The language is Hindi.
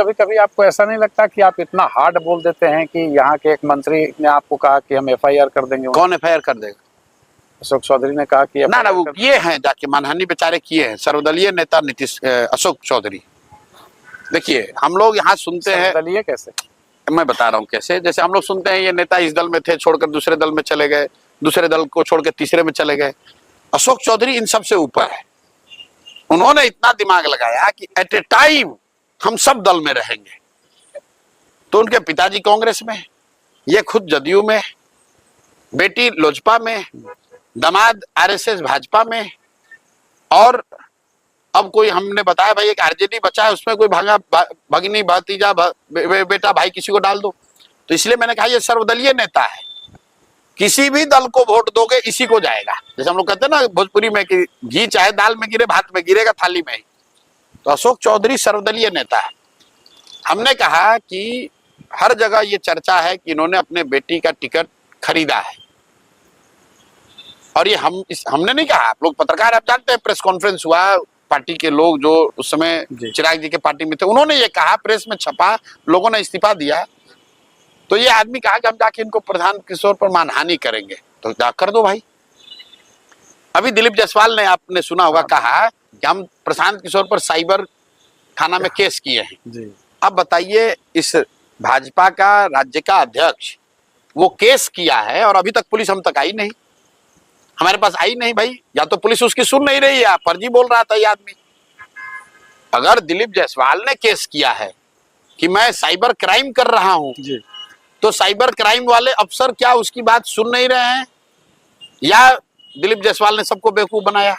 कभी कभी आपको ऐसा नहीं लगता कि आप इतना हार्ड बोल देते हैं कि यहाँ के एक मंत्री ने आपको कहा कि हम एफआईआर कर देंगे? कौन एफआईआर कर देगा? अशोक चौधरी ने कहा कि ना वो किए हैं, जाके मानहानि बेचारे किए हैं, सर्वदलीय नेता अशोक चौधरी। देखिए हम लोग यहाँ सुनते हैं, सर्वदलीय कैसे? मैं बता रहा हूँ कैसे। जैसे हम लोग सुनते हैं ये नेता इस दल में थे, छोड़कर दूसरे दल में चले गए, दूसरे दल को छोड़कर तीसरे में चले गए। अशोक चौधरी इन सब से ऊपर है। उन्होंने इतना दिमाग लगाया कि एट ए टाइम हम सब दल में रहेंगे। तो उनके पिताजी कांग्रेस में, ये खुद जदयू में, बेटी लोजपा में, दामाद आरएसएस भाजपा में, और अब कोई हमने बताया भाई एक आरजेडी बचा है, उसमें कोई भगिनी भतीजा बेटा भाई किसी को डाल दो। तो इसलिए मैंने कहा ये सर्वदलीय नेता है, किसी भी दल को वोट दोगे इसी को जाएगा। जैसे हम लोग कहते हैं ना भोजपुरी में कि घी चाहे दाल में गिरे भात में गिरेगा थाली में ही। तो अशोक चौधरी सर्वदलीय नेता है। हमने कहा कि हर जगह ये चर्चा है कि इन्होंने अपने बेटी का टिकट खरीदा है, और ये हमने नहीं कहा, आप लोग पत्रकार आप जानते हैं, प्रेस कॉन्फ्रेंस हुआ, पार्टी के लोग जो उस समय चिराग जी के पार्टी में थे उन्होंने ये कहा, प्रेस में छपा, लोगों ने इस्तीफा दिया। तो ये आदमी कहा कि हम जाके इनको प्रशांत किशोर पर मानहानि करेंगे, तो जा कर दो भाई। अभी दिलीप जायसवाल ने, आपने सुना होगा, कहा कि हम प्रशांत किशोर पर साइबर थाना में केस किए हैं जी। अब बताइए, इस भाजपा का राज्य का अध्यक्ष वो केस किया है और अभी तक पुलिस हम तक आई नहीं, हमारे पास आई नहीं भाई। या तो पुलिस उसकी सुन नहीं रही है, फर्जी बोल रहा था ये आदमी। अगर दिलीप जायसवाल ने केस किया है कि मैं साइबर क्राइम कर रहा हूं जी, तो साइबर क्राइम वाले अफसर क्या उसकी बात सुन नहीं रहे हैं, या दिलीप जायसवाल ने सबको बेवकूफ बनाया?